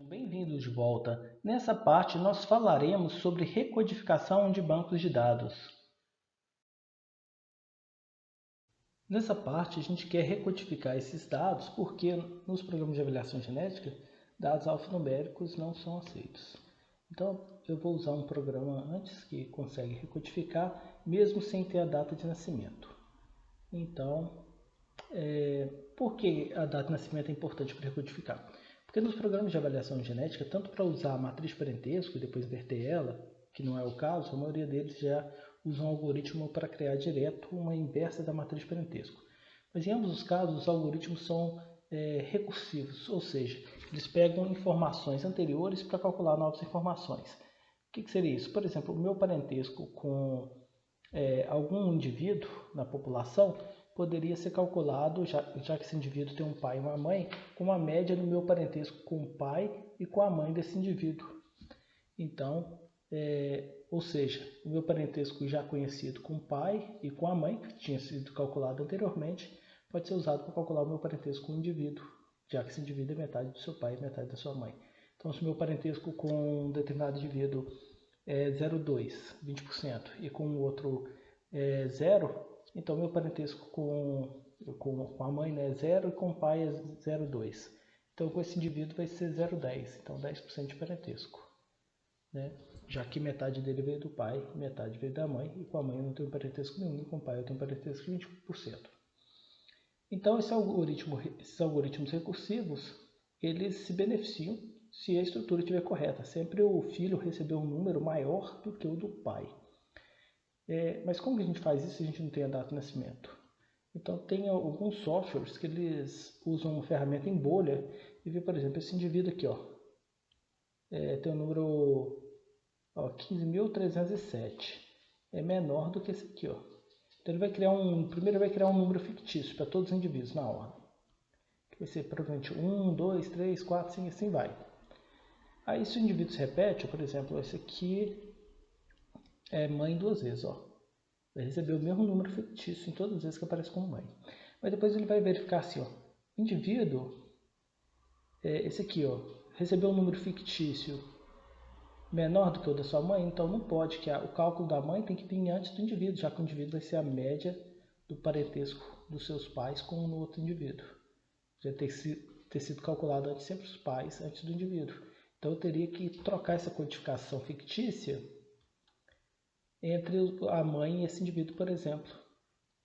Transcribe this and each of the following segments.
Bem-vindos de volta. Nessa parte, nós falaremos sobre recodificação de bancos de dados. Nessa parte, a gente quer recodificar esses dados porque nos programas de avaliação genética, dados alfanuméricos não são aceitos. Então, eu vou usar um programa antes que consegue recodificar, mesmo sem ter a data de nascimento. Então, por que a data de nascimento é importante para recodificar? Porque nos programas de avaliação genética, tanto para usar a matriz parentesco e depois inverter ela, que não é o caso, a maioria deles já usa um algoritmo para criar direto uma inversa da matriz parentesco. Mas em ambos os casos, os algoritmos são recursivos, ou seja, eles pegam informações anteriores para calcular novas informações. O que seria isso? Por exemplo, o meu parentesco com algum indivíduo na população poderia ser calculado, já que esse indivíduo tem um pai e uma mãe, com uma média no meu parentesco com o pai e com a mãe desse indivíduo. Então, ou seja, o meu parentesco já conhecido com o pai e com a mãe, que tinha sido calculado anteriormente, pode ser usado para calcular o meu parentesco com o indivíduo, já que esse indivíduo é metade do seu pai e metade da sua mãe. Então, se o meu parentesco com um determinado indivíduo é 0,2, 20%, e com o outro é 0, então meu parentesco com a mãe é 0 e com o pai é 0,2. Então com esse indivíduo vai ser 0,10, então 10% de parentesco. Né? Já que metade dele veio do pai, metade veio da mãe, e com a mãe eu não tenho parentesco nenhum, e com o pai eu tenho parentesco de 20%. Então esses algoritmos recursivos, eles se beneficiam se a estrutura estiver correta. Sempre o filho recebeu um número maior do que o do pai. Mas como que a gente faz isso se a gente não tem a data de nascimento? Então tem alguns softwares que eles usam uma ferramenta em bolha e vê, por exemplo, esse indivíduo aqui, tem o número 15.307, é menor do que esse aqui. Então ele vai criar primeiro ele vai criar um número fictício para todos os indivíduos na ordem. Vai ser provavelmente 1, 2, 3, 4, 5, assim vai. Aí se o indivíduo se repete, por exemplo, esse aqui é mãe duas vezes, vai receber o mesmo número fictício em todas as vezes que aparece como mãe. Mas depois ele vai verificar assim, indivíduo, esse aqui, recebeu um número fictício menor do que o da sua mãe, então não pode, que o cálculo da mãe tem que vir antes do indivíduo, já que o indivíduo vai ser a média do parentesco dos seus pais com o outro indivíduo. Já ter sido calculado antes sempre os pais, antes do indivíduo. Então eu teria que trocar essa codificação fictícia entre a mãe e esse indivíduo, por exemplo,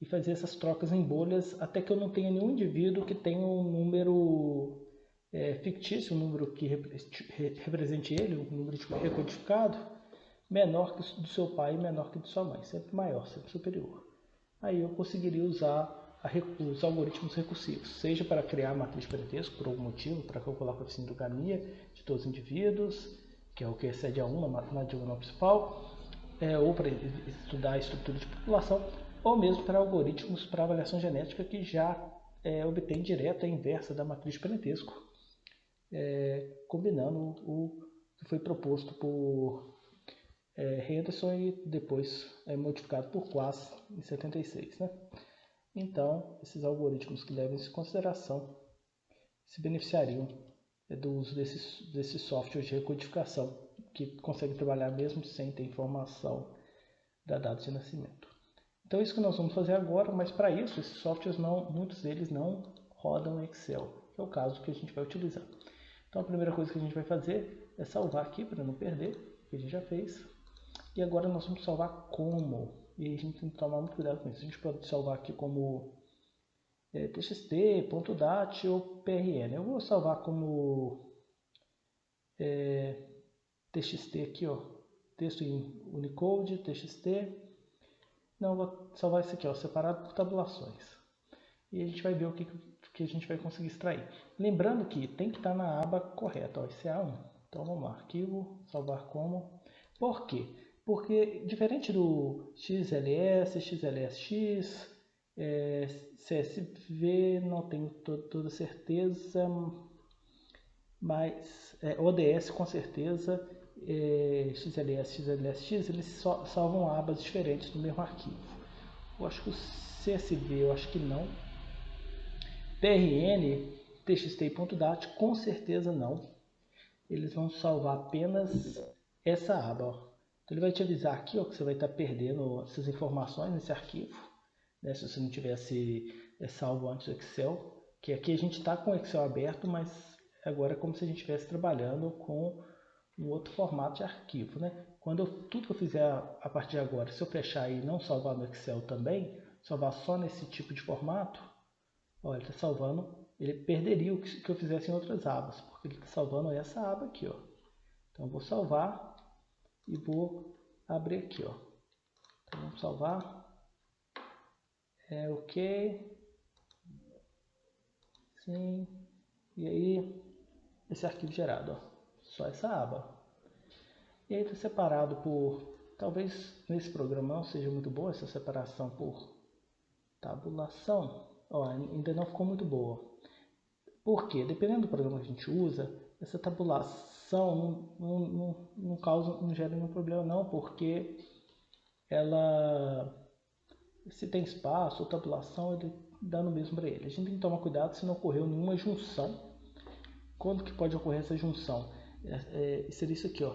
e fazer essas trocas em bolhas até que eu não tenha nenhum indivíduo que tenha um número fictício, um número que represente ele, um número recodificado, menor que o do seu pai e menor que o de sua mãe, sempre maior, sempre superior. Aí eu conseguiria usar os algoritmos recursivos, seja para criar a matriz parentesco, por algum motivo, para calcular a coeficiente de endogamia de todos os indivíduos, que é o que excede a 1 na diagonal principal, ou para estudar a estrutura de população, ou mesmo para algoritmos para avaliação genética que já obtém direta a inversa da matriz de parentesco, combinando o que foi proposto por Henderson e depois modificado por Quast em 76. Né? Então, esses algoritmos que levam isso em consideração se beneficiariam do uso desses softwares de recodificação, que conseguem trabalhar mesmo sem ter informação da data de nascimento. Então é isso que nós vamos fazer agora, mas para isso esses softwares muitos deles não rodam Excel, que é o caso que a gente vai utilizar. Então a primeira coisa que a gente vai fazer é salvar aqui para não perder, que a gente já fez. E agora nós vamos salvar como, e a gente tem que tomar muito cuidado com isso. A gente pode salvar aqui como txt, .dat ou prn. Eu vou salvar como txt aqui, texto em Unicode, txt. Não, vou salvar isso aqui, separado por tabulações. E a gente vai ver o que a gente vai conseguir extrair. Lembrando que tem que estar na aba correta, esse é A1. Então vamos lá, arquivo, salvar como. Por quê? Porque diferente do XLS, XLSX, CSV, não tenho toda certeza, mas ODS com certeza, XLS, XLSX, eles salvam abas diferentes do mesmo arquivo. Eu acho que o CSV, eu acho que não. PRN, txt e .dat, com certeza não. eles vão salvar apenas essa aba. Ó. Então ele vai te avisar aqui, ó, que você vai estar perdendo essas informações nesse arquivo, né, se você não tivesse salvo antes o Excel, que aqui a gente está com o Excel aberto, mas agora é como se a gente estivesse trabalhando com um outro formato de arquivo, né? Tudo que eu fizer a partir de agora, se eu fechar e não salvar no Excel também, salvar só nesse tipo de formato, ó, ele está salvando, ele perderia o que eu fizesse em outras abas, porque ele está salvando essa aba aqui, ó. Então eu vou salvar e vou abrir aqui, ó. Então vamos salvar, ok, sim, e aí esse arquivo gerado, ó, só essa aba. E aí está separado por, talvez nesse programa não seja muito boa essa separação por tabulação, ó, ainda não ficou muito boa. Por quê? Dependendo do programa que a gente usa, essa tabulação não gera nenhum problema não, porque ela, se tem espaço ou tabulação, ele dá no mesmo para ele. A gente tem que tomar cuidado se não ocorreu nenhuma junção. Quando que pode ocorrer essa junção? Seria isso aqui, ó.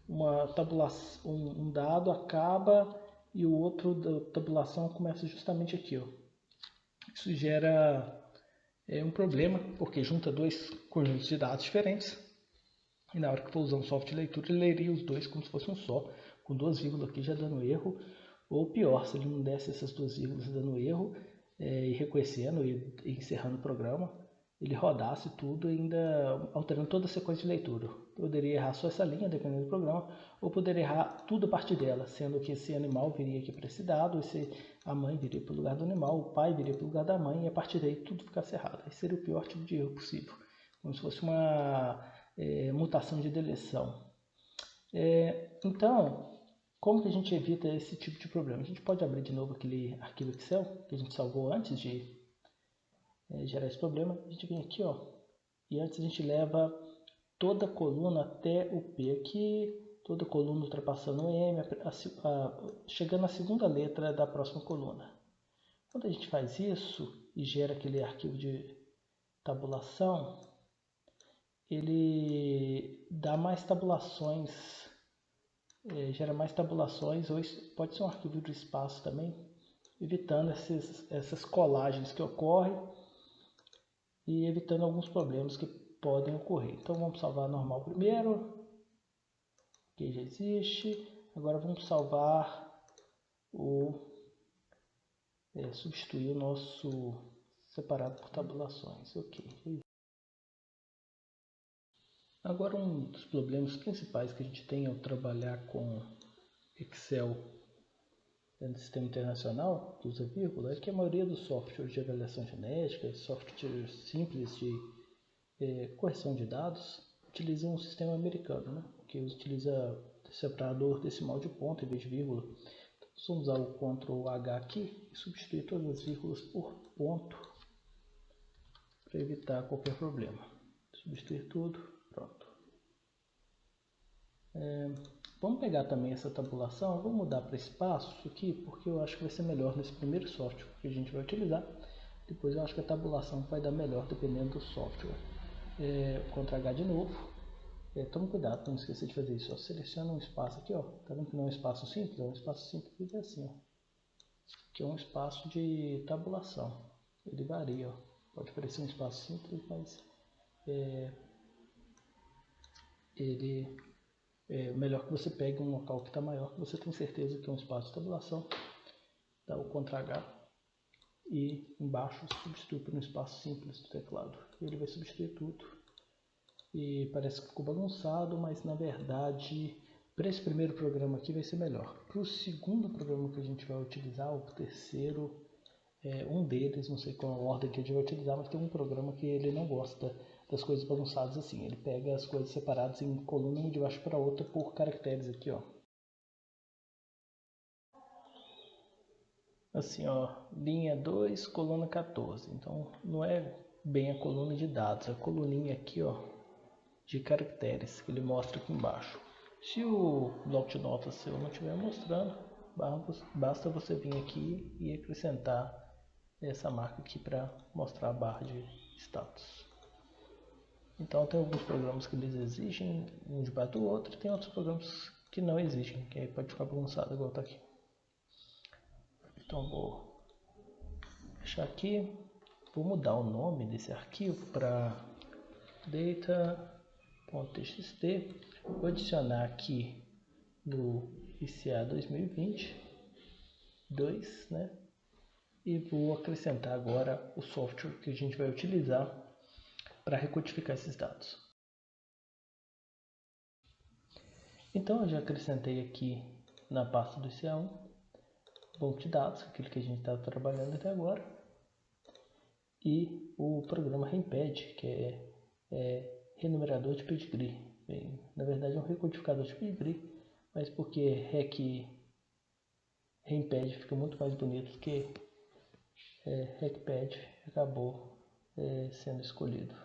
Uma tabulação, um dado acaba e o outro da tabulação começa justamente aqui, ó. Isso gera um problema, porque junta dois conjuntos de dados diferentes. E na hora que for usar um software de leitura, ele leria os dois como se fosse um só, com duas vírgulas aqui já dando erro. Ou pior, se ele não desse essas duas vírgulas dando erro, e reconhecendo e encerrando o programa, ele rodasse tudo ainda alterando toda a sequência de leitura. Poderia errar só essa linha, dependendo do programa, ou poderia errar tudo a partir dela, sendo que esse animal viria aqui para esse dado, a mãe viria para o lugar do animal, o pai viria para o lugar da mãe, e a partir daí tudo ficasse errado. Esse seria o pior tipo de erro possível, como se fosse uma mutação de deleção. Então, como que a gente evita esse tipo de problema? A gente pode abrir de novo aquele arquivo Excel que a gente salvou antes de gerar esse problema. A gente vem aqui, ó, e antes a gente leva toda a coluna até o P aqui, toda a coluna ultrapassando o M, chegando na segunda letra da próxima coluna. Quando a gente faz isso e gera aquele arquivo de tabulação, ele dá mais tabulações, gera mais tabulações, ou pode ser um arquivo de espaço também, evitando essas colagens que ocorrem e evitando alguns problemas que podem ocorrer. Então vamos salvar normal primeiro, que já existe. Agora vamos salvar substituir o nosso separado por tabulações. Ok. Agora um dos problemas principais que a gente tem ao trabalhar com Excel dentro do sistema internacional, que usa vírgula, é que a maioria dos softwares de avaliação genética, softwares simples de correção de dados, utiliza um sistema americano, né? Que utiliza separador decimal de ponto em vez de vírgula. Então, vamos usar o Ctrl H aqui e substituir todas as vírgulas por ponto para evitar qualquer problema. Substituir tudo, pronto. Vamos pegar também essa tabulação, eu vou mudar para espaço aqui, porque eu acho que vai ser melhor nesse primeiro software que a gente vai utilizar. Depois eu acho que a tabulação vai dar melhor dependendo do software. Ctrl H de novo. Tome cuidado para não esquecer de fazer isso. Ó. Seleciona um espaço aqui, ó. Tá vendo que não é um espaço simples? É um espaço simples assim, ó. Que é um espaço de tabulação. Ele varia, ó. Pode parecer um espaço simples, mas ele é melhor que você pegue um local que está maior, que você tem certeza que é um espaço de tabulação. Dá o Ctrl H e embaixo substitui por um espaço simples do teclado. Ele vai substituir tudo. E parece que ficou bagunçado, mas na verdade para esse primeiro programa aqui vai ser melhor. Para o segundo programa que a gente vai utilizar, o terceiro, um deles, não sei qual a ordem que a gente vai utilizar, mas tem um programa que ele não gosta das coisas bagunçadas assim. Ele pega as coisas separadas em coluna uma de baixo para outra por caracteres aqui, ó. Assim, ó, linha 2, coluna 14. Então não é bem a coluna de dados, é a coluninha aqui, ó, de caracteres que ele mostra aqui embaixo. Se o bloco de notas seu não estiver mostrando, basta você vir aqui e acrescentar essa marca aqui para mostrar a barra de status. Então tem alguns programas que eles exigem um debaixo do outro, e tem outros programas que não exigem, que aí pode ficar bagunçado igual tá aqui. Então vou fechar aqui, vou mudar o nome desse arquivo para data.txt, vou adicionar aqui no ICA 2022, né? E vou acrescentar agora o software que a gente vai utilizar para recodificar esses dados. Então eu já acrescentei aqui na pasta do ICA1 banco de dados, aquele que a gente está trabalhando até agora, e o programa Remped, que é renumerador de pedigree. Bem, na verdade é um recodificador de pedigree, mas porque Remped fica muito mais bonito que Recped, acabou sendo escolhido.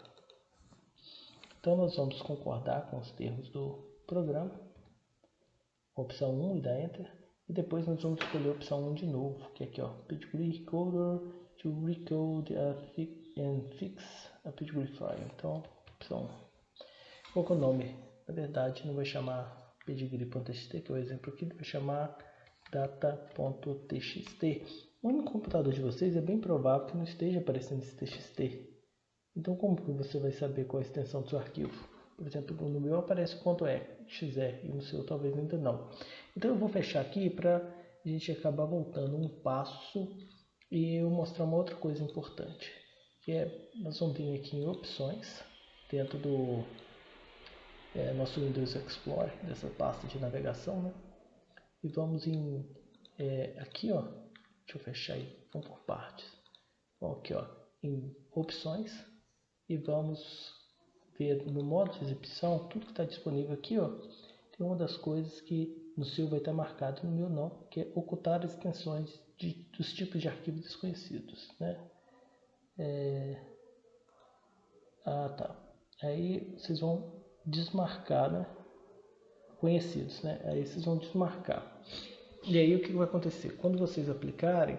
Então nós vamos concordar com os termos do programa, opção 1 e dá Enter, e depois nós vamos escolher a opção 1 de novo, que é aqui, ó, pedigree coder to recode and fix a pedigree file. Então, opção 1. Qual que é o nome? Na verdade não vai chamar pedigree.txt, que é o exemplo aqui, vai chamar data.txt. No computador de vocês é bem provável que não esteja aparecendo esse txt. Então como que você vai saber qual é a extensão do seu arquivo? Por exemplo, no meu aparece o .exe e no seu talvez ainda não. Então eu vou fechar aqui para a gente acabar voltando um passo e eu mostrar uma outra coisa importante. Que é, nós vamos vir aqui em opções, dentro do nosso Windows Explorer, dessa pasta de navegação, né? E vamos em, aqui, ó, deixa eu fechar aí, vamos por partes. Bom, aqui, ó, em opções, e vamos ver no modo de exibição, tudo que está disponível aqui, ó, tem uma das coisas que no seu vai estar marcado, no meu não, que é ocultar as extensões dos tipos de arquivos desconhecidos, né? Tá. Aí vocês vão desmarcar, né? Conhecidos, né? Aí vocês vão desmarcar. E aí o que vai acontecer? Quando vocês aplicarem,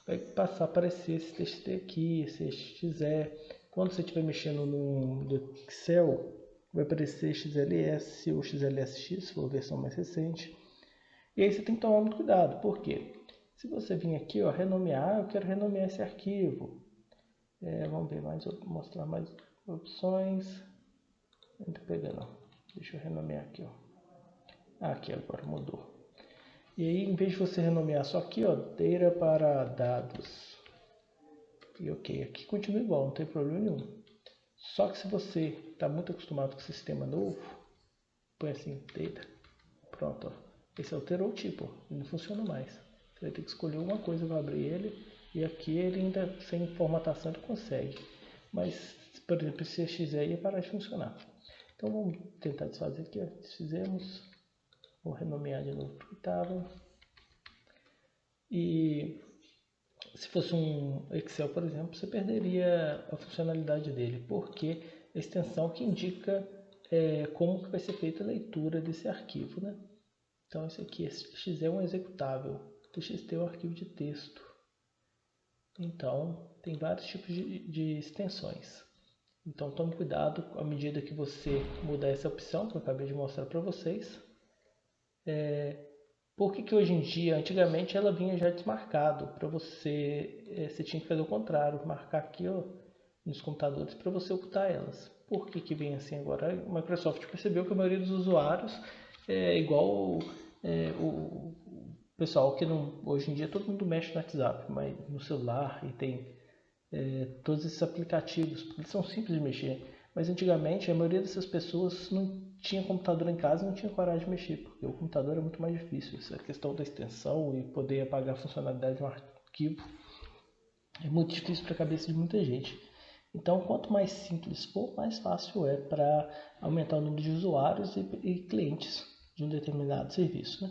vai passar a aparecer esse TXT aqui, esse XE. Quando você estiver mexendo no Excel, vai aparecer XLS ou XLSX, se for a versão mais recente. E aí você tem que tomar muito cuidado, por quê? Se você vir aqui, ó, renomear, eu quero renomear esse arquivo. Vamos ver mais, mostrar mais opções. Não tô pegando, deixa eu renomear aqui, ó. Aqui agora mudou. E aí, em vez de você renomear só aqui, ó, data para dados. E ok, aqui continua igual, não tem problema nenhum. Só que se você está muito acostumado com o sistema novo, põe assim, data, pronto, ó. Esse alterou o tipo, ele não funciona mais. Você vai ter que escolher uma coisa para abrir ele, e aqui ele ainda, sem formatação, ele consegue. Mas, por exemplo, esse XE ia parar de funcionar. Então vamos tentar desfazer aqui, ó. Desfizemos. Vou renomear de novo para o que estava. E se fosse um Excel, por exemplo, você perderia a funcionalidade dele, porque a extensão que indica como que vai ser feita a leitura desse arquivo, né? Então esse aqui, XE é um executável, TXT é um arquivo de texto. Então tem vários tipos de extensões. Então tome cuidado à medida que você mudar essa opção, que eu acabei de mostrar para vocês. Por que hoje em dia, antigamente ela vinha já desmarcado, para você tinha que fazer o contrário, marcar aqui, ó, nos computadores para você ocultar elas. Por que vem assim agora? A Microsoft percebeu que a maioria dos usuários é igual o pessoal que não, hoje em dia todo mundo mexe no WhatsApp, mas no celular e tem todos esses aplicativos, eles são simples de mexer. Mas antigamente a maioria dessas pessoas não tinha computador em casa e não tinha coragem de mexer, porque o computador é muito mais difícil. Essa questão da extensão e poder apagar a funcionalidade de um arquivo é muito difícil para a cabeça de muita gente. Então, quanto mais simples for, mais fácil é para aumentar o número de usuários e clientes de um determinado serviço, né?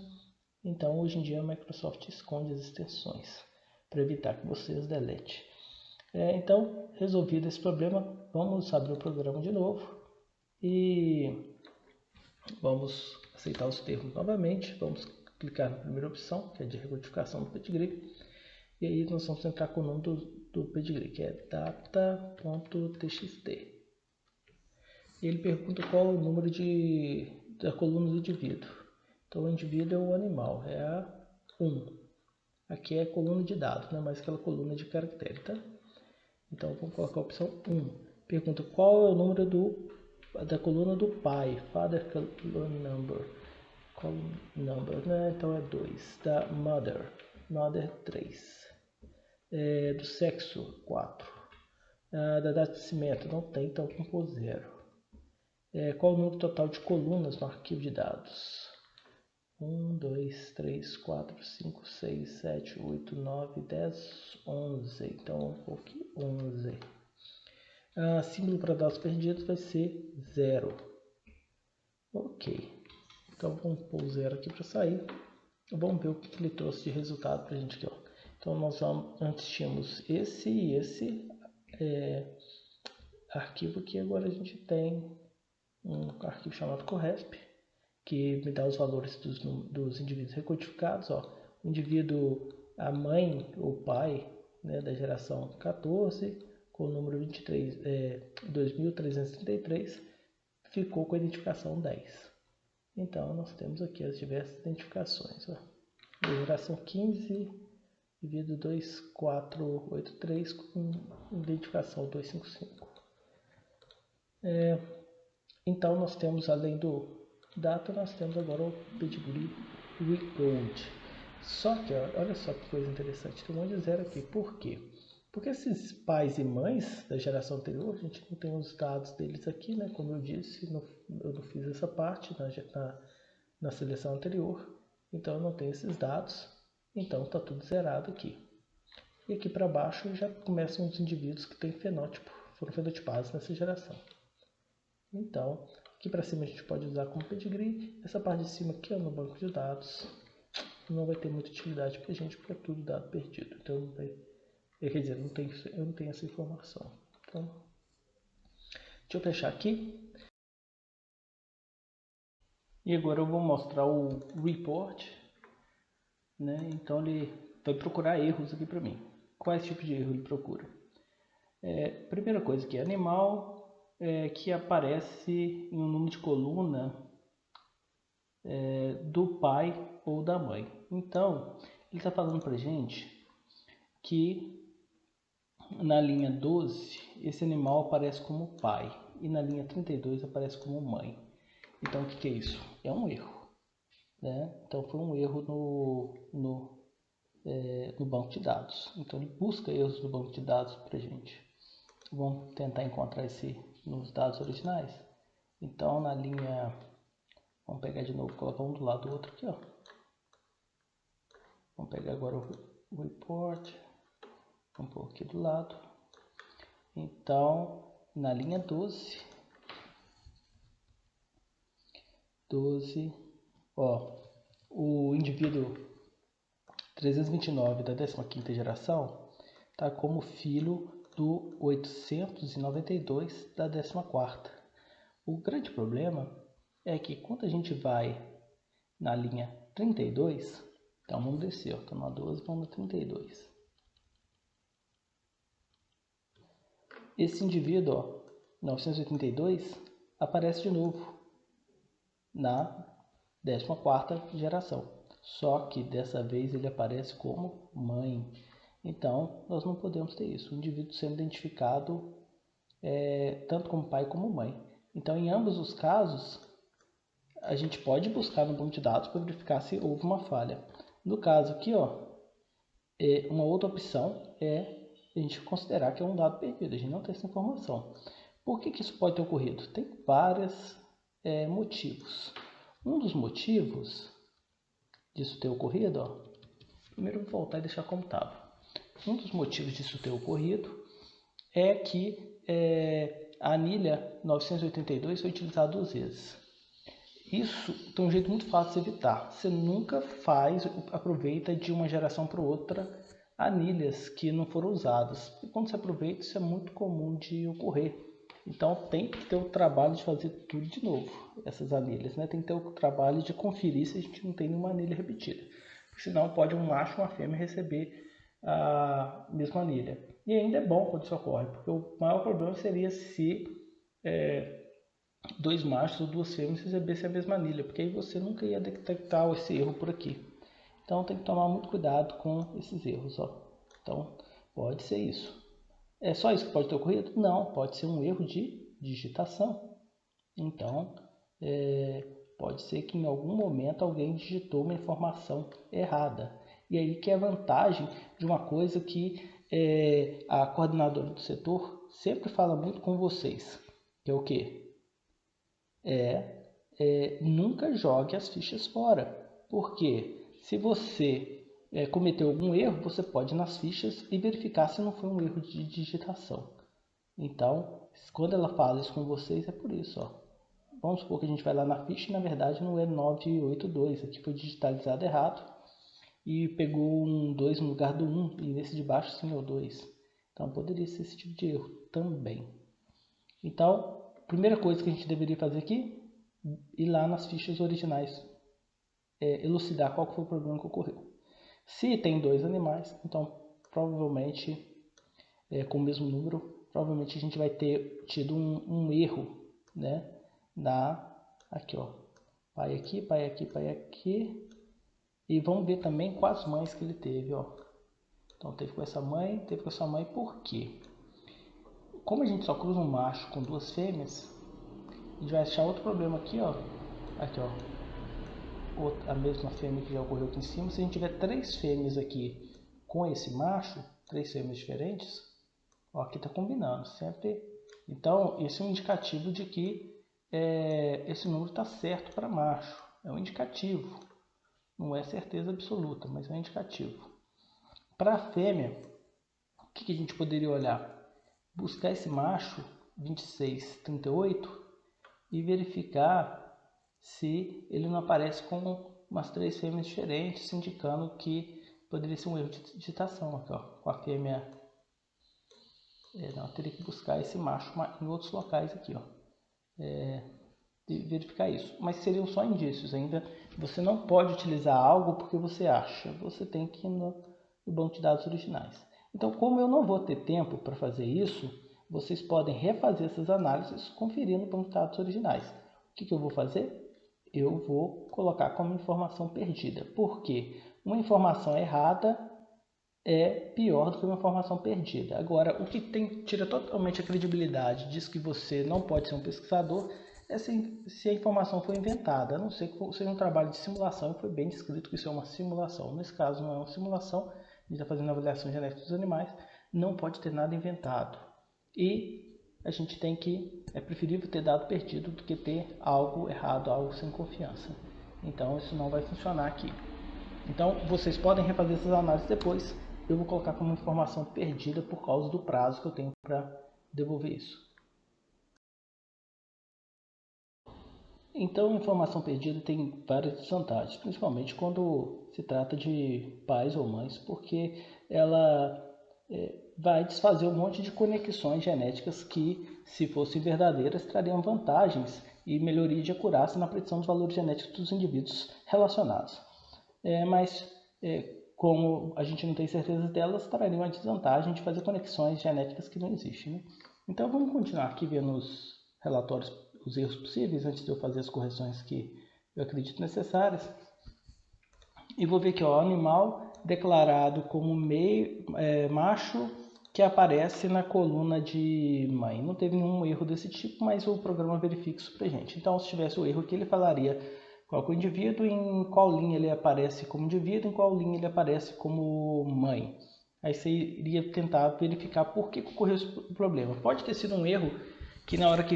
Então, hoje em dia a Microsoft esconde as extensões para evitar que você as delete. Então, resolvido esse problema, vamos abrir o programa de novo e vamos aceitar os termos novamente. Vamos clicar na primeira opção, que é de recodificação do pedigree. E aí nós vamos entrar com o nome do pedigree, que é data.txt. Ele pergunta qual é o número da coluna do indivíduo. Então o indivíduo é o animal, é a 1. Aqui é a coluna de dados, não é mais aquela coluna de caractere, tá? Então vamos colocar a opção 1. Pergunta qual é o número da coluna do pai, father column number, né? Então é 2. Da mother 3. Do sexo 4. Da data de nascimento não tem, então vamos pôr 0. Qual o número total de colunas no arquivo de dados? 1, 2, 3, 4, 5, 6, 7, 8, 9, 10, 11. Então vamos pôr aqui 11. Símbolo para dados perdidos vai ser 0. Ok. Então vamos pôr 0 aqui para sair. Vamos ver o que ele trouxe de resultado para a gente aqui. Ó. Então nós antes tínhamos esse e esse arquivo aqui. Agora a gente tem um arquivo chamado corresp, que me dá os valores dos indivíduos recodificados. Ó. O indivíduo, a mãe ou pai, né, da geração 14, com o número 2333, ficou com a identificação 10. Então, nós temos aqui as diversas identificações. Ó. Da geração 15, indivíduo 2483, com identificação 255. Então, nós temos, além do data, nós temos agora o pedigree recode. Só que, olha só que coisa interessante, tem um monte de 0 aqui. Por quê? Porque esses pais e mães da geração anterior, a gente não tem os dados deles aqui, né? Como eu disse, eu não fiz essa parte na seleção anterior, então eu não tenho esses dados, então está tudo zerado aqui. E aqui para baixo já começam os indivíduos que têm fenótipo, foram fenotipados nessa geração. Então, aqui para cima a gente pode usar como pedigree, essa parte de cima aqui, ó, no banco de dados, não vai ter muita utilidade para a gente, porque é tudo dado perdido. Então, não vai, quer dizer, eu não tenho essa informação. Então, deixa eu fechar aqui. E agora eu vou mostrar o report, né? Então ele vai procurar erros aqui para mim. Quais tipos de erro ele procura? Primeira coisa aqui, animal que aparece em um número de coluna do pai ou da mãe. Então, ele está falando para gente que na linha 12, esse animal aparece como pai e na linha 32 aparece como mãe. Então, o que é isso? É um erro, né? Então, foi um erro no banco de dados. Então, ele busca erros no banco de dados para a gente. Vamos tentar encontrar esse nos dados originais. Então, na linha... Vamos pegar de novo, colocar um do lado do outro aqui, ó. Vamos pegar agora o report. Vamos pôr aqui do lado. Então, na linha 12, ó, o indivíduo 329 da 15ª geração está como filho do 892 da 14ª. O grande problema é que quando a gente vai na linha 32, então vamos descer, ó, estamos na 12, vamos na 32. Esse indivíduo, ó, 982, aparece de novo na 14ª geração. Só que dessa vez ele aparece como mãe. Então, nós não podemos ter isso. O indivíduo sendo identificado tanto como pai como mãe. Então, em ambos os casos, a gente pode buscar no banco de dados para verificar se houve uma falha. No caso aqui, ó, uma outra opção é a gente considerar que é um dado perdido. A gente não tem essa informação. Por que isso pode ter ocorrido? Tem vários motivos. Um dos motivos disso ter ocorrido, ó, primeiro eu vou voltar e deixar como estava. Um dos motivos disso ter ocorrido é que a anilha 982 foi utilizada 2 vezes. Isso tem um jeito muito fácil de evitar. Você nunca aproveita de uma geração para outra anilhas que não foram usadas. E quando você aproveita, isso é muito comum de ocorrer. Então tem que ter o trabalho de fazer tudo de novo, essas anilhas, né? Tem que ter o trabalho de conferir se a gente não tem nenhuma anilha repetida. Porque senão pode um macho ou uma fêmea receber a mesma anilha. E ainda é bom quando isso ocorre, porque o maior problema seria se 2 machos ou 2 fêmeas recebessem a mesma anilha, porque aí você nunca ia detectar esse erro por aqui. Então tem que tomar muito cuidado com esses erros, ó. Então pode ser isso. É só isso que pode ter ocorrido? Não, pode ser um erro de digitação. Então pode ser que em algum momento alguém digitou uma informação errada. E aí que é a vantagem de uma coisa que a coordenadora do setor sempre fala muito com vocês, que é o quê? Nunca jogue as fichas fora, porque se você cometeu algum erro, você pode ir nas fichas e verificar se não foi um erro de digitação. Então, quando ela fala isso com vocês, é por isso, ó. Vamos supor que a gente vai lá na ficha e na verdade não é 982, aqui foi digitalizado errado e pegou um 2 no lugar do 1 e nesse de baixo sim é o 2. Então poderia ser esse tipo de erro também. Então, a primeira coisa que a gente deveria fazer aqui, ir lá nas fichas originais, elucidar qual foi o problema que ocorreu. Se tem 2 animais, então provavelmente com o mesmo número, provavelmente a gente vai ter tido um erro, né? Aqui, ó, pai aqui, pai aqui, pai aqui. E vamos ver também quais mães que ele teve, ó. Então teve com essa mãe, teve com essa mãe, por quê? Como a gente só cruza um macho com 2 fêmeas, a gente vai achar outro problema aqui, ó. Aqui, ó. A mesma fêmea que já ocorreu aqui em cima. Se a gente tiver 3 fêmeas aqui com esse macho, 3 fêmeas diferentes, ó, aqui tá combinando, sempre. Então, esse é um indicativo de que esse número está certo para macho. É um indicativo. Não é certeza absoluta, mas é um indicativo. Para a fêmea, o que a gente poderia olhar? Buscar esse macho 2638 e verificar se ele não aparece com umas 3 fêmeas diferentes, indicando que poderia ser um erro de digitação. Aqui, ó, com a fêmea. Não, eu teria que buscar esse macho em outros locais aqui, ó. Verificar isso, mas seriam só indícios ainda. Você não pode utilizar algo porque você acha, você tem que ir no banco de dados originais. Então, como eu não vou ter tempo para fazer isso, vocês podem refazer essas análises conferindo no banco de dados originais. O que eu vou fazer? Eu vou colocar como informação perdida, porque uma informação errada é pior do que uma informação perdida. Agora, o que tira totalmente a credibilidade, diz que você não pode ser um pesquisador, é se a informação foi inventada, a não ser que seja um trabalho de simulação, e foi bem descrito que isso é uma simulação. Nesse caso não é uma simulação, a gente está fazendo avaliação genética dos animais, não pode ter nada inventado. E a gente tem que, é preferível ter dado perdido do que ter algo errado, algo sem confiança. Então isso não vai funcionar aqui. Então vocês podem refazer essas análises depois. Eu vou colocar como informação perdida por causa do prazo que eu tenho para devolver isso. Então, a informação perdida tem várias desvantagens, principalmente quando se trata de pais ou mães, porque ela vai desfazer um monte de conexões genéticas que, se fossem verdadeiras, trariam vantagens e melhoria de acurácia na predição dos valores genéticos dos indivíduos relacionados. Mas como a gente não tem certeza delas, traria uma desvantagem de fazer conexões genéticas que não existem. Né? Então vamos continuar aqui vendo os relatórios, os erros possíveis, antes de eu fazer as correções que eu acredito necessárias. E vou ver que o animal declarado como macho que aparece na coluna de mãe. Não teve nenhum erro desse tipo, mas o programa verifica isso pra gente. Então, se tivesse o erro aqui, ele falaria qual é o indivíduo, em qual linha ele aparece como indivíduo, em qual linha ele aparece como mãe. Aí você iria tentar verificar por que ocorreu esse problema. Pode ter sido um erro que na hora que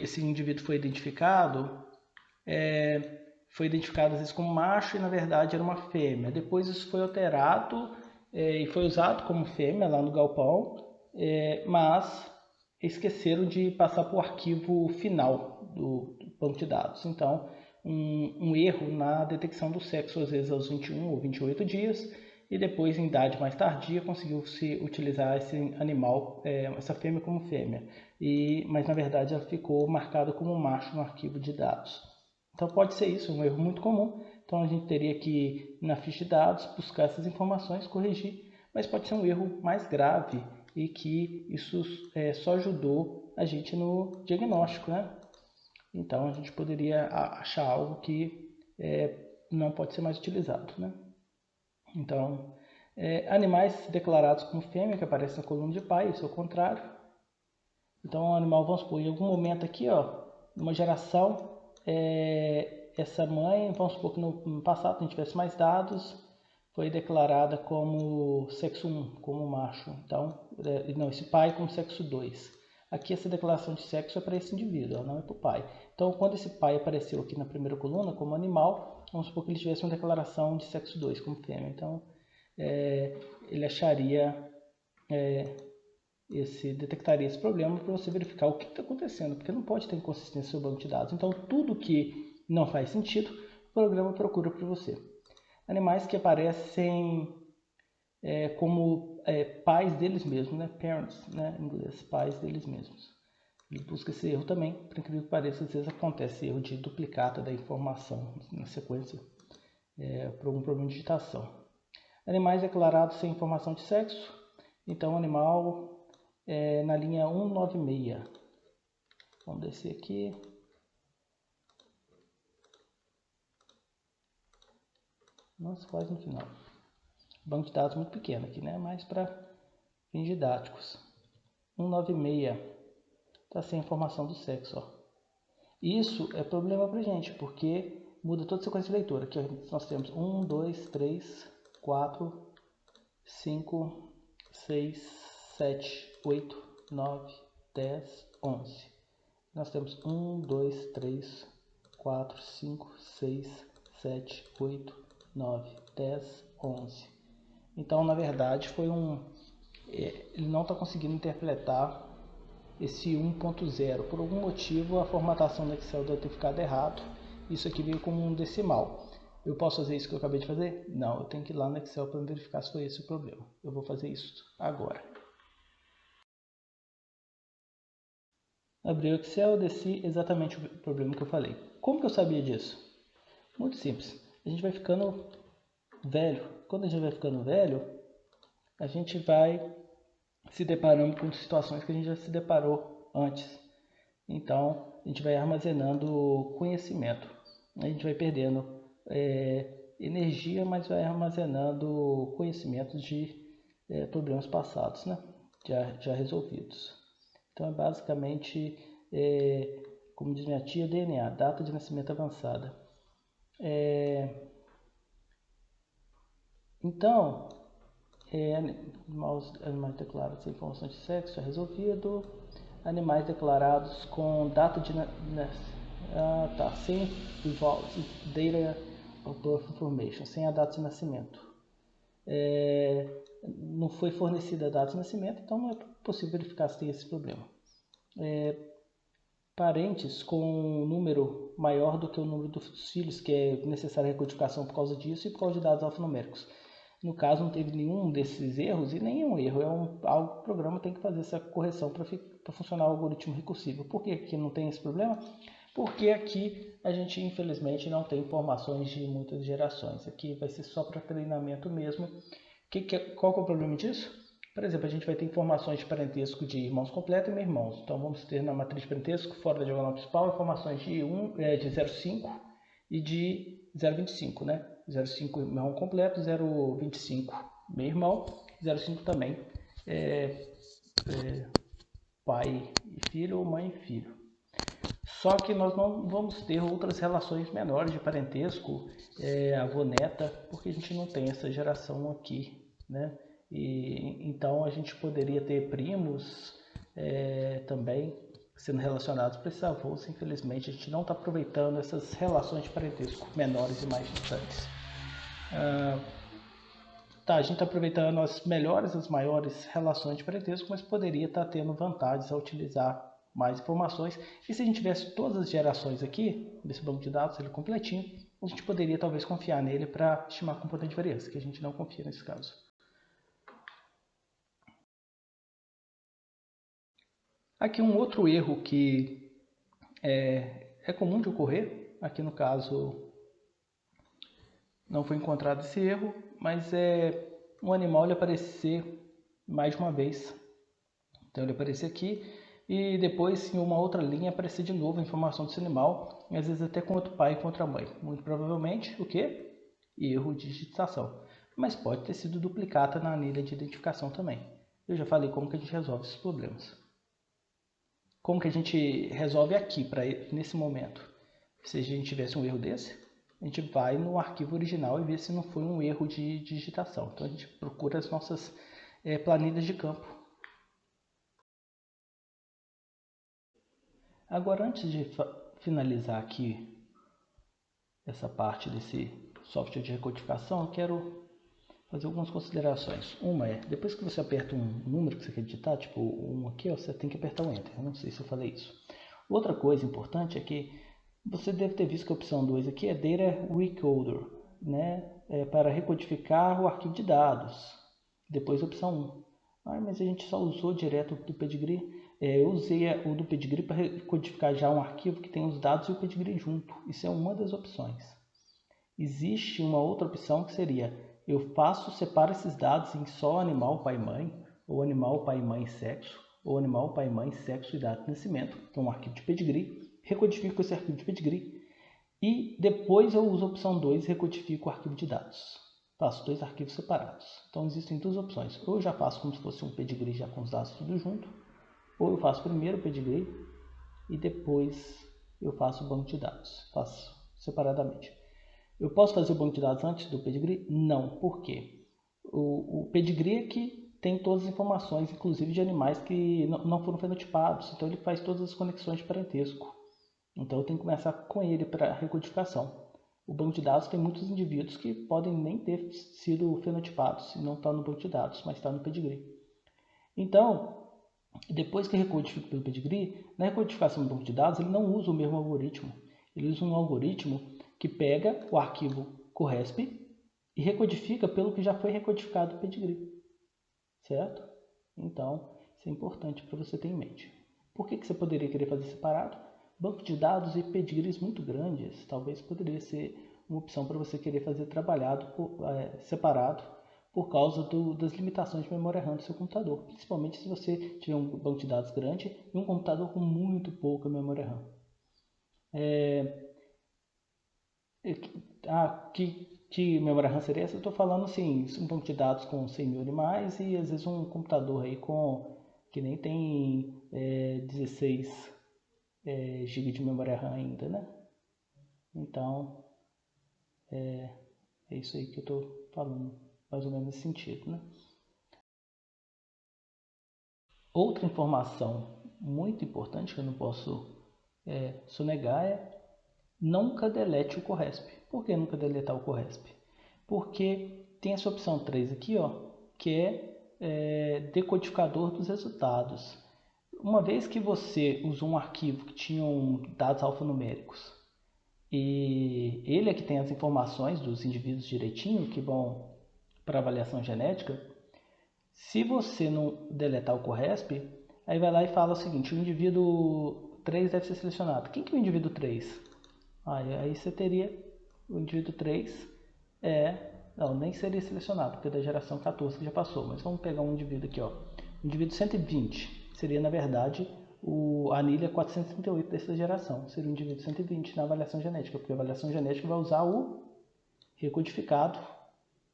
esse indivíduo foi identificado às vezes como macho e na verdade era uma fêmea. Depois isso foi alterado e foi usado como fêmea lá no galpão, mas esqueceram de passar para o arquivo final do banco de dados. Então, um erro na detecção do sexo, às vezes aos 21 ou 28 dias, e depois, em idade mais tardia, conseguiu-se utilizar esse animal, essa fêmea como fêmea, mas na verdade ela ficou marcada como macho no arquivo de dados. Então pode ser isso, um erro muito comum. Então a gente teria que ir na ficha de dados, buscar essas informações, corrigir, mas pode ser um erro mais grave e que isso só ajudou a gente no diagnóstico, né? Então a gente poderia achar algo que não pode ser mais utilizado, né? Então, animais declarados como fêmea que aparecem na coluna de pai, isso é o contrário. Então o animal, vamos supor, em algum momento aqui, numa geração, essa mãe, vamos supor que no passado, se a gente tivesse mais dados, foi declarada como sexo 1, como macho. Então, não, esse pai como sexo 2. Aqui essa declaração de sexo é para esse indivíduo, não é para o pai. Então, quando esse pai apareceu aqui na primeira coluna como animal, vamos supor que ele tivesse uma declaração de sexo 2 como fêmea. Então, ele acharia, detectaria esse problema para você verificar o que está acontecendo, porque não pode ter inconsistência no banco de dados. Então, tudo que não faz sentido, o programa procura por você. Animais que aparecem como pais deles mesmos, né? Parents, né? Em inglês, pais deles mesmos. Ele busca esse erro também, por incrível que pareça, às vezes acontece erro de duplicata da informação na sequência por algum problema de digitação. Animais declarados sem informação de sexo, então animal na linha 196. Vamos descer aqui. Nossa, quase no final. Banco de dados muito pequeno aqui, né? Mas para fins didáticos. 196 está sem informação do sexo. Isso é problema para gente, porque muda toda a sequência de leitura. Aqui nós temos 1, 2, 3, 4, 5, 6, 7, 8, 9, 10, 11. Nós temos 1, 2, 3, 4, 5, 6, 7, 8, 9, 10, 11. Então, na verdade, ele não está conseguindo interpretar esse 1.0. Por algum motivo, a formatação do Excel deve ter ficado errado. Isso aqui veio como um decimal. Eu posso fazer isso que eu acabei de fazer? Não, eu tenho que ir lá no Excel para verificar se foi esse o problema. Eu vou fazer isso agora. Abri o Excel, desci exatamente o problema que eu falei. Como que eu sabia disso? Muito simples. A gente vai ficando velho. Quando a gente vai ficando velho, a gente vai se deparando com situações que a gente já se deparou antes. Então, a gente vai armazenando conhecimento. A gente vai perdendo energia, mas vai armazenando conhecimentos de problemas passados, né? já resolvidos. Então, é basicamente, como diz minha tia, DNA, data de nascimento avançada. Então, animais declarados sem informação de sexo, já resolvido. Animais declarados com data de sem data of birth information, sem a data de nascimento. Não foi fornecida a data de nascimento, então não é possível verificar se tem esse problema. Parentes com um número maior do que o número dos filhos, que é necessária a recodificação por causa disso e por causa de dados alfanuméricos. No caso, não teve nenhum desses erros e nenhum erro. Algo que o programa tem que fazer essa correção para funcionar o algoritmo recursivo. Por que aqui não tem esse problema? Porque aqui a gente, infelizmente, não tem informações de muitas gerações. Aqui vai ser só para treinamento mesmo. Qual que é o problema disso? Por exemplo, a gente vai ter informações de parentesco de irmãos completos e meio-irmãos. Então, vamos ter na matriz de parentesco, fora da diagonal principal, informações de 0,5 e de 0,25, né? 0,5 irmão completo, 0,25 meio-irmão, 0,5 também pai e filho ou mãe e filho. Só que nós não vamos ter outras relações menores de parentesco, avô-neta, porque a gente não tem essa geração aqui, né? Então a gente poderia ter primos também sendo relacionados para esses avós. Infelizmente a gente não está aproveitando essas relações de parentesco menores e mais distantes. A gente está aproveitando as melhores, as maiores relações de parentesco, mas poderia estar tendo vantagens ao utilizar mais informações. E se a gente tivesse todas as gerações aqui, nesse banco de dados, ele completinho, a gente poderia talvez confiar nele para estimar componente de variância, que a gente não confia nesse caso. Aqui um outro erro que é comum de ocorrer, aqui no caso não foi encontrado esse erro, mas um animal ele aparecer mais de uma vez. Então ele aparecer aqui, e depois em uma outra linha aparecer de novo a informação desse animal, às vezes até com outro pai e com outra mãe. Muito provavelmente, o quê? Erro de digitação. Mas pode ter sido duplicata na anilha de identificação também. Eu já falei como que a gente resolve esses problemas. Como que a gente resolve aqui, nesse momento? Se a gente tivesse um erro desse, a gente vai no arquivo original e vê se não foi um erro de digitação. Então a gente procura as nossas planilhas de campo. Agora, antes de finalizar aqui essa parte desse software de recodificação, eu quero fazer algumas considerações. Uma é, depois que você aperta um número que você quer digitar, tipo um aqui, ó, você tem que apertar o Enter. Eu não sei se eu falei isso. Outra coisa importante é que você deve ter visto que a opção 2 aqui é Data Recoder, né? Para recodificar o arquivo de dados. Depois a opção 1. Mas a gente só usou direto do pedigree. Eu usei o do pedigree para recodificar já um arquivo que tem os dados e o pedigree junto. Isso é uma das opções. Existe uma outra opção que seria, eu separo esses dados em só animal, pai e mãe, ou animal, pai e mãe, sexo, ou animal, pai e mãe, sexo e data de nascimento, que é um arquivo de pedigree, recodifico esse arquivo de pedigree, e depois eu uso a opção 2 e recodifico o arquivo de dados. Faço 2 arquivos separados. Então existem 2 opções, ou eu já faço como se fosse um pedigree já com os dados tudo junto, ou eu faço primeiro o pedigree e depois eu faço o banco de dados, faço separadamente. Eu posso fazer o banco de dados antes do pedigree? Não. Por quê? O pedigree é que tem todas as informações, inclusive de animais que não foram fenotipados. Então ele faz todas as conexões de parentesco. Então eu tenho que começar com ele para a recodificação. O banco de dados tem muitos indivíduos que podem nem ter sido fenotipados e não está no banco de dados, mas está no pedigree. Então, depois que recodifico pelo pedigree, na recodificação do banco de dados ele não usa o mesmo algoritmo. Ele usa um algoritmo que pega o arquivo CORRESP e recodifica pelo que já foi recodificado no pedigree, certo? Então, isso é importante para você ter em mente. Por que você poderia querer fazer separado? Banco de dados e pedigrees muito grandes, talvez poderia ser uma opção para você querer fazer separado, por causa das limitações de memória RAM do seu computador, principalmente se você tiver um banco de dados grande e um computador com muito pouca memória RAM. Que memória RAM seria essa? Eu estou falando assim, um banco de dados com 100 mil animais e às vezes um computador aí que nem tem 16 GB de memória RAM ainda, né? Então, é isso aí que eu estou falando, mais ou menos nesse sentido, né? Outra informação muito importante que eu não posso sonegar é nunca delete o CORRESP. Por que nunca deletar o CORRESP? Porque tem essa opção 3 aqui, ó, que é decodificador dos resultados. Uma vez que você usou um arquivo que tinha dados alfanuméricos e ele é que tem as informações dos indivíduos direitinho que vão para avaliação genética, se você não deletar o CORRESP, aí vai lá e fala o seguinte, o indivíduo 3 deve ser selecionado. Quem que é o indivíduo 3? Aí você teria o indivíduo 3 não, nem seria selecionado, porque é da geração 14 que já passou, mas vamos pegar um indivíduo aqui, ó. O indivíduo 120 seria, na verdade, a anilha 438 dessa geração. Seria o indivíduo 120 na avaliação genética, porque a avaliação genética vai usar o recodificado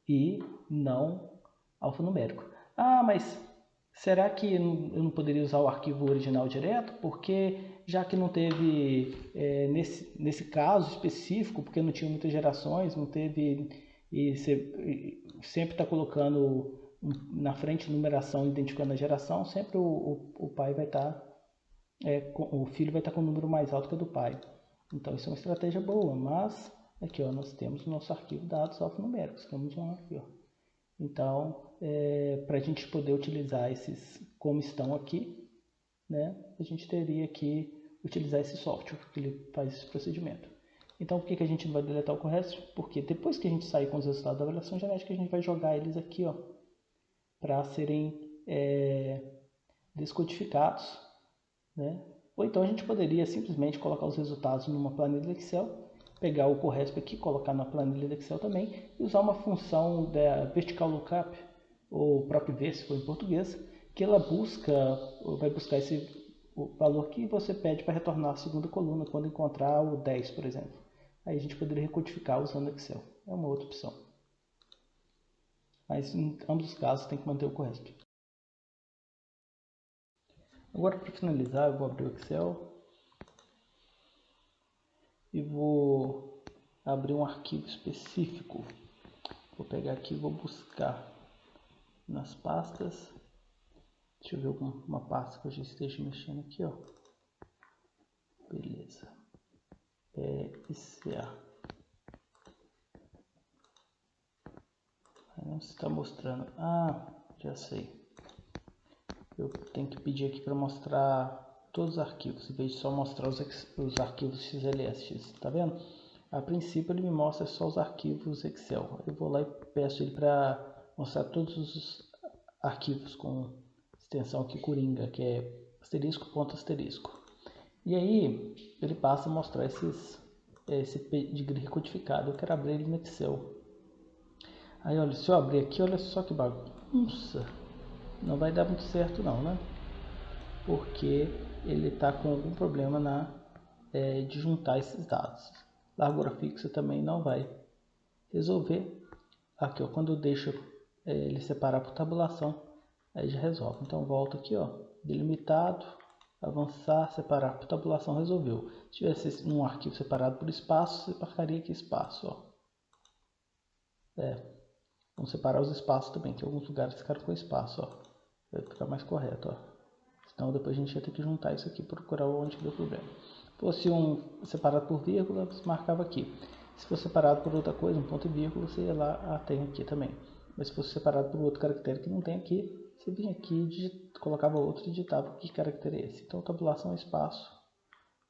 e não alfanumérico. Mas será que eu não poderia usar o arquivo original direto? Porque já que não teve, nesse caso específico, porque não tinha muitas gerações, não teve, e você sempre está colocando na frente numeração identificando a geração, sempre o pai vai estar, o filho vai estar com um número mais alto que o do pai. Então isso é uma estratégia boa, mas aqui ó, nós temos o nosso arquivo de dados alfanuméricos, temos um aqui ó. Então, para a gente poder utilizar esses como estão aqui, né, a gente teria que utilizar esse software, que ele faz esse procedimento. Então, por que a gente não vai deletar o CORRESP? Porque depois que a gente sair com os resultados da avaliação genética, a gente vai jogar eles aqui, ó, para serem descodificados, né? Ou então a gente poderia simplesmente colocar os resultados numa planilha Excel, pegar o CORRESP aqui, colocar na planilha do Excel também e usar uma função da vertical lookup, ou PropV se for em português, que ela vai buscar o valor que você pede para retornar a segunda coluna quando encontrar o 10, por exemplo. Aí a gente poderia recodificar usando Excel. É uma outra opção. Mas em ambos os casos tem que manter o correto. Agora, para finalizar, eu vou abrir o Excel e vou abrir um arquivo específico. Vou pegar aqui e vou buscar nas pastas. Deixa eu ver alguma pasta que eu já esteja mexendo aqui, ó. Beleza. ICA. Aí não está mostrando. Ah, já sei. Eu tenho que pedir aqui para mostrar todos os arquivos, em vez de só mostrar os arquivos XLS, tá vendo? A princípio ele me mostra só os arquivos Excel. Eu vou lá e peço ele para mostrar todos os arquivos com extensão aqui Coringa, que é asterisco, ponto, asterisco. E aí ele passa a mostrar esse pedigree codificado. Eu quero abrir ele no Excel. Aí olha, se eu abrir aqui, olha só que bagunça. Não vai dar muito certo não, né? Porque ele está com algum problema de juntar esses dados. Largura fixa também não vai resolver. Aqui, ó, quando eu deixo ele separar por tabulação, aí já resolve. Então volto aqui, ó, delimitado, avançar, separar por tabulação, resolveu. Se tivesse um arquivo separado por espaço, você marcaria aqui espaço, ó. Vamos separar os espaços também, que alguns lugares ficaram com espaço, ó. Vai ficar mais correto, ó. Então depois a gente ia ter que juntar isso aqui, procurar onde que deu problema. Se fosse um separado por vírgula, você marcava aqui. Se fosse separado por outra coisa, um ponto e vírgula, você ia lá, tem aqui também. Mas se fosse separado por outro caractere que não tem aqui, você vinha aqui, colocava outro e digitava que caractere é esse. Então tabulação é espaço.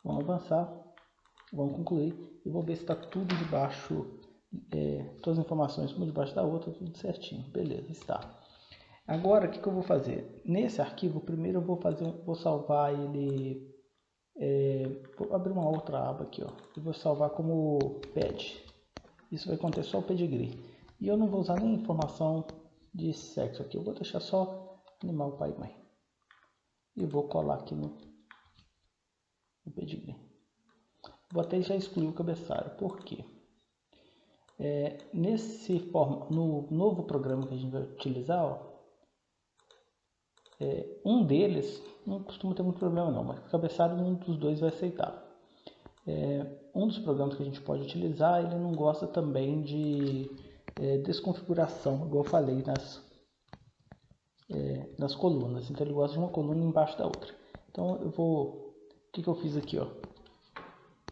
Vamos avançar, vamos concluir e vou ver se está tudo debaixo, todas as informações uma debaixo da outra, tudo certinho. Beleza, está. Agora, o que eu vou fazer? Nesse arquivo, primeiro eu vou salvar ele. Vou abrir uma outra aba aqui, ó. E vou salvar como ped. Isso vai conter só o pedigree. E eu não vou usar nem informação de sexo aqui. Eu vou deixar só animal, pai e mãe. E vou colar aqui no pedigree. Vou até já excluir o cabeçalho. Por quê? No novo programa que a gente vai utilizar, ó, um deles não costuma ter muito problema não, mas o cabeçalho um dos dois vai aceitar. Um dos programas que a gente pode utilizar, ele não gosta também de desconfiguração, igual eu falei nas colunas. Então ele gosta de uma coluna embaixo da outra. Então o que eu fiz aqui, ó?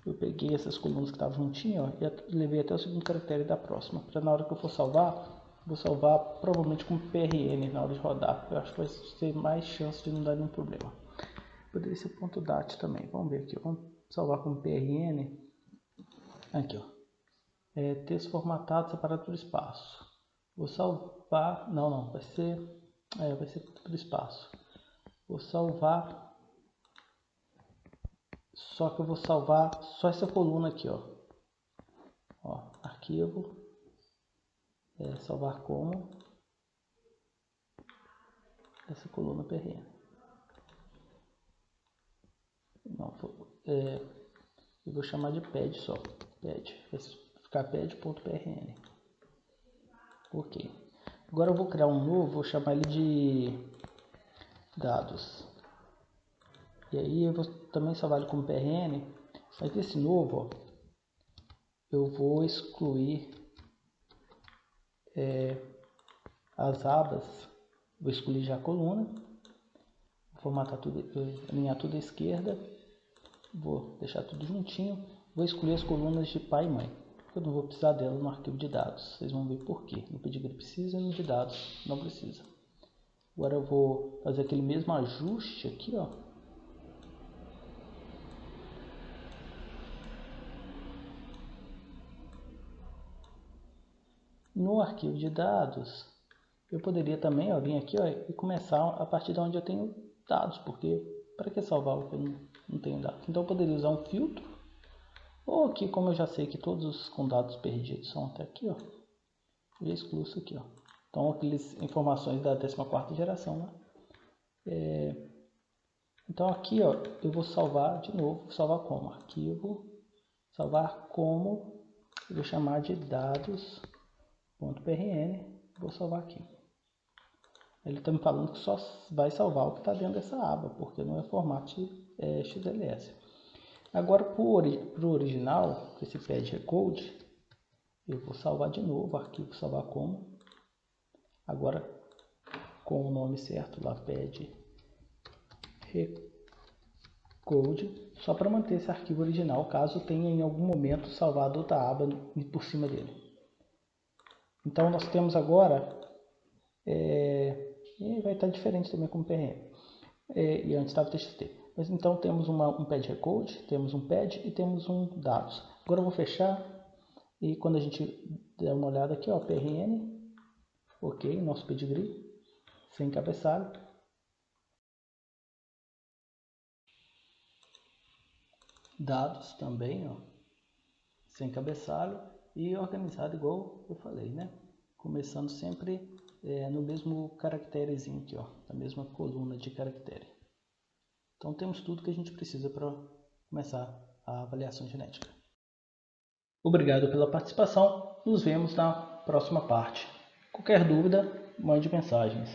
Eu peguei essas colunas que estavam juntinhas, ó, e levei até o segundo caractere da próxima, para na hora que eu for salvar, vou salvar provavelmente com PRN na hora de rodar. Eu acho que vai ter mais chance de não dar nenhum problema. Poderia ser ponto .dat também. Vamos ver aqui. Vamos salvar com PRN. Aqui, ó. Texto formatado separado por espaço. Vou salvar. Não. Vai ser por espaço. Vou salvar. Só que eu vou salvar só essa coluna aqui, ó. Arquivo. Salvar como. Essa coluna PRN. Não, eu vou chamar de ped só. Ped. Vai ficar ped.prn. Ok. Agora eu vou criar um novo, vou chamar ele de dados. E aí eu vou também salvar ele como PRN. Mas esse novo, ó, eu vou excluir as abas. Vou excluir já a coluna. Vou formatar tudo, alinhar tudo à esquerda. Vou deixar tudo juntinho. Vou excluir as colunas de pai e mãe. Eu não vou precisar dela no arquivo de dados. Vocês vão ver por quê. No pedigree precisa e no de dados não precisa. Agora eu vou fazer aquele mesmo ajuste aqui, ó. No arquivo de dados, eu poderia também vir aqui, ó, e começar a partir de onde eu tenho dados, porque para que salvar o que eu não tenho dados? Então eu poderia usar um filtro, ou aqui, como eu já sei que todos os com dados perdidos são até aqui, ó, eu já excluo isso aqui, ó. Então aquelas informações da 14ª geração, né? Então aqui, ó, eu vou salvar de novo, vou salvar como? Arquivo, salvar como, eu vou chamar de dados.prn, vou salvar aqui. Ele está me falando que só vai salvar o que está dentro dessa aba, porque não é formato XLS. Agora, para o original, esse pad recode, eu vou salvar de novo, arquivo salvar como. Agora, com o nome certo lá, pad recode, só para manter esse arquivo original, caso tenha em algum momento salvado outra aba por cima dele. Então, nós temos agora, e vai estar diferente também como PRM, e antes estava TXT. Mas então temos um pad recode, temos um pad e temos um dados. Agora eu vou fechar e quando a gente der uma olhada aqui, ó, PRN, ok, nosso pedigree, sem cabeçalho. Dados também, ó, sem cabeçalho e organizado igual eu falei, né? Começando sempre no mesmo caracterezinho aqui, ó, na mesma coluna de caractere. Então temos tudo que a gente precisa para começar a avaliação genética. Obrigado pela participação, nos vemos na próxima parte. Qualquer dúvida, mande mensagens.